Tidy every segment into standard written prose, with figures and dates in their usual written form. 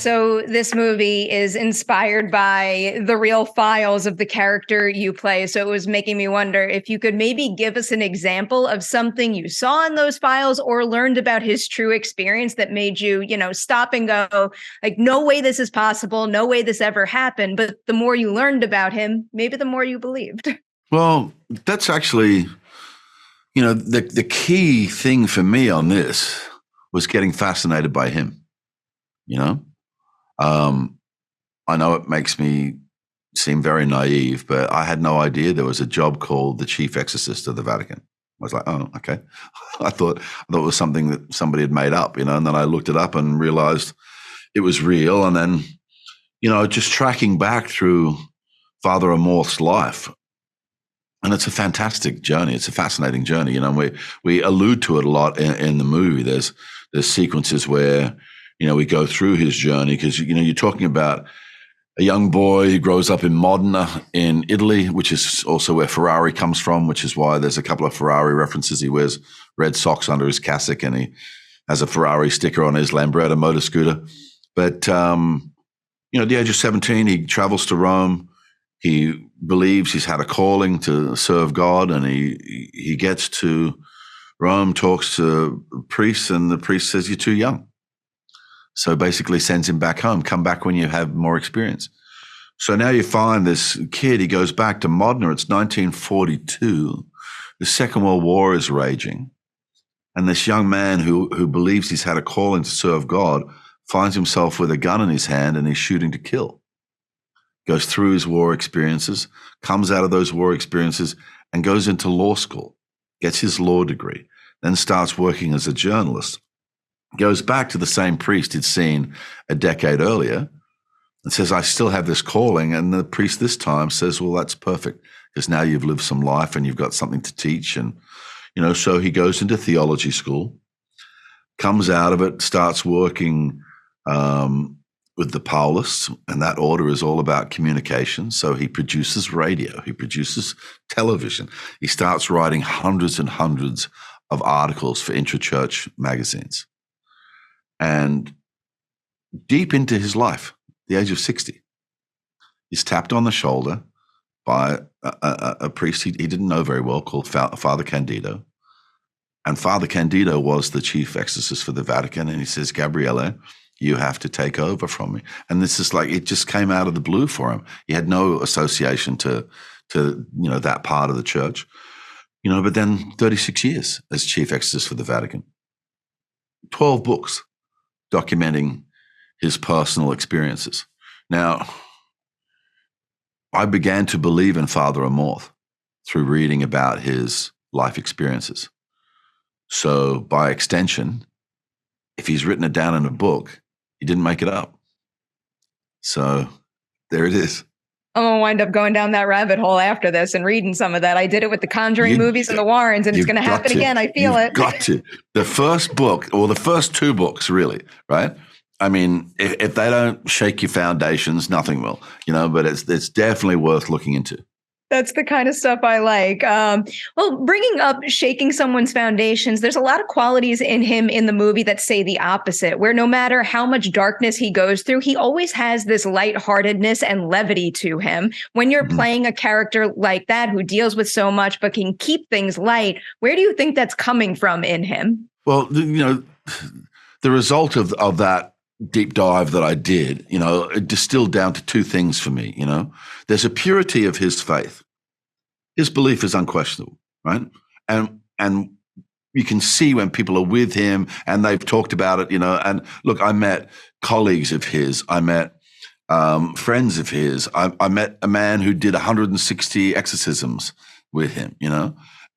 So this movie is inspired by the real files of the character you play. So it was making me wonder if you could maybe give us an example of something you saw in those files or learned about his true experience that made you, stop and go, like, no way this is possible. No way this ever happened. But the more you learned about him, maybe the more you believed. Well, that's actually, the key thing for me on this was getting fascinated by him. I know it makes me seem very naive, but I had no idea there was a job called the Chief Exorcist of the Vatican. I was like, oh, okay. I thought it was something that somebody had made up, and then I looked it up and realized it was real. And then, just tracking back through Father Amorth's life. And it's a fantastic journey. It's a fascinating journey. We allude to it a lot in the movie. There's sequences where, we go through his journey because, you're talking about a young boy who grows up in Modena in Italy, which is also where Ferrari comes from, which is why there's a couple of Ferrari references. He wears red socks under his cassock and he has a Ferrari sticker on his Lambretta motor scooter. But, at the age of 17, he travels to Rome. He believes he's had a calling to serve God, and he gets to Rome, talks to priests, and the priest says, "You're too young." So basically sends him back home. Come back when you have more experience. So now you find this kid, he goes back to Modena. It's 1942. The Second World War is raging. And this young man who believes he's had a calling to serve God finds himself with a gun in his hand and he's shooting to kill. Goes through his war experiences, comes out of those war experiences and goes into law school, gets his law degree, then starts working as a journalist. Goes back to the same priest he'd seen a decade earlier and says, "I still have this calling." And the priest this time says, "Well, that's perfect because now you've lived some life and you've got something to teach." And, so he goes into theology school, comes out of it, starts working with the Paulists, and that order is all about communication. So he produces radio, he produces television. He starts writing hundreds and hundreds of articles for intra-church magazines. And deep into his life, the age of 60, he's tapped on the shoulder by a priest he didn't know very well called Father Candido. And Father Candido was the chief exorcist for the Vatican. And he says, "Gabriele, you have to take over from me." And this is like, it just came out of the blue for him. He had no association to that part of the church, but then 36 years as chief exorcist for the Vatican, 12 books documenting his personal experiences. Now, I began to believe in Father Amorth through reading about his life experiences. So by extension, if he's written it down in a book, he didn't make it up. So there it is. I'm going to wind up going down that rabbit hole after this and reading some of that. I did it with the Conjuring movies and the Warrens, and it's going to happen again. I feel it. Got to. The first book, or the first two books, really, right? I mean, if they don't shake your foundations, nothing will, but it's definitely worth looking into. That's the kind of stuff I like. Well, bringing up shaking someone's foundations, there's a lot of qualities in him in the movie that say the opposite, where no matter how much darkness he goes through, he always has this lightheartedness and levity to him. When you're playing a character like that who deals with so much but can keep things light, where do you think that's coming from in him? Well, the result of that deep dive that I did, it distilled down to two things for me. There's a purity of his faith. His belief is unquestionable, right? And you can see when people are with him and they've talked about it, and look, I met colleagues of his, I met friends of his, I met a man who did 160 exorcisms with him,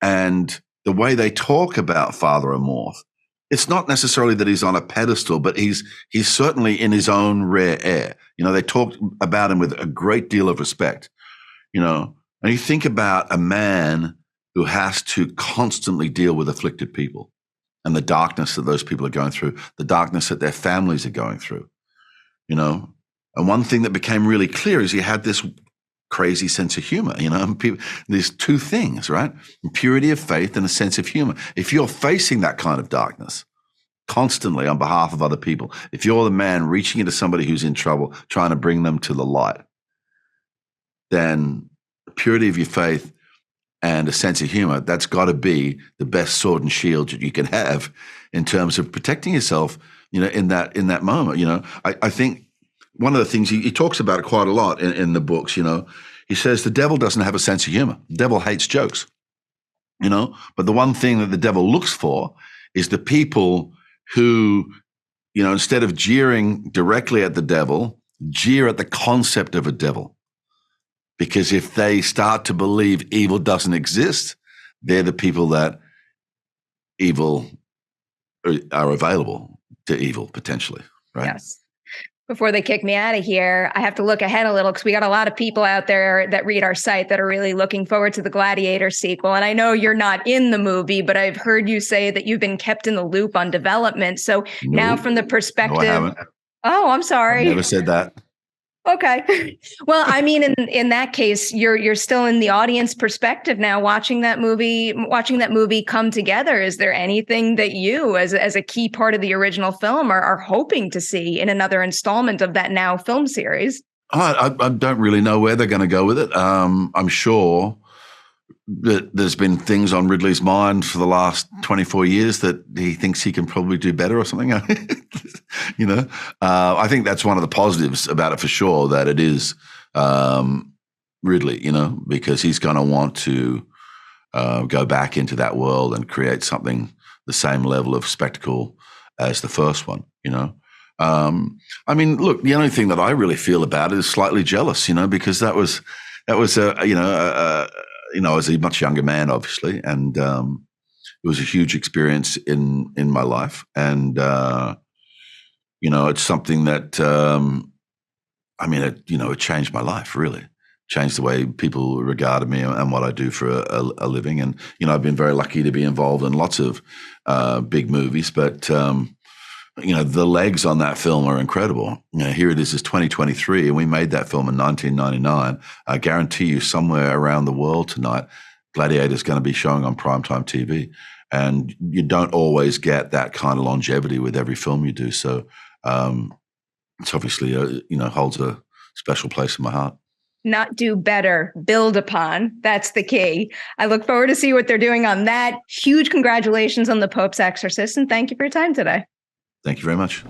and the way they talk about Father Amorth, it's not necessarily that he's on a pedestal, but he's certainly in his own rare air. They talk about him with a great deal of respect, and you think about a man who has to constantly deal with afflicted people and the darkness that those people are going through, the darkness that their families are going through, And one thing that became really clear is he had this crazy sense of humor, there's two things, right? Purity of faith and a sense of humor. If you're facing that kind of darkness, constantly on behalf of other people. If you're the man reaching into somebody who's in trouble, trying to bring them to the light, then the purity of your faith and a sense of humor, that's got to be the best sword and shield that you can have in terms of protecting yourself, in that moment. I think one of the things he talks about it quite a lot in the books, he says the devil doesn't have a sense of humor. The devil hates jokes, but the one thing that the devil looks for is the people who, instead of jeering directly at the devil, jeer at the concept of a devil. Because if they start to believe evil doesn't exist, they're the people that evil are available to evil potentially, right? Yes. Before they kick me out of here, I have to look ahead a little because we got a lot of people out there that read our site that are really looking forward to the Gladiator sequel. And I know you're not in the movie, but I've heard you say that you've been kept in the loop on development. So now from the perspective... No, I haven't. Oh, I'm sorry. I've never said that. Okay. Well, I mean, in that case, you're still in the audience perspective now, watching that movie come together. Is there anything that you, as a key part of the original film, are hoping to see in another installment of that now film series? I don't really know where they're going to go with it. I'm sure that there's been things on Ridley's mind for the last 24 years that he thinks he can probably do better or something. I think that's one of the positives about it for sure, that it is Ridley, because he's going to want to go back into that world and create something the same level of spectacle as the first one, I mean, look, the only thing that I really feel about it is slightly jealous, because that was I was a much younger man, obviously, and it was a huge experience in my life. And, it's something that, it changed my life, really. Changed the way people regarded me and what I do for a living. And, I've been very lucky to be involved in lots of big movies, but, the legs on that film are incredible. Here it is, it's 2023, and we made that film in 1999. I guarantee you somewhere around the world tonight, Gladiator is going to be showing on primetime TV. And you don't always get that kind of longevity with every film you do. So it's obviously, holds a special place in my heart. Not do better, build upon. That's the key. I look forward to see what they're doing on that. Huge congratulations on The Pope's Exorcist, and thank you for your time today. Thank you very much.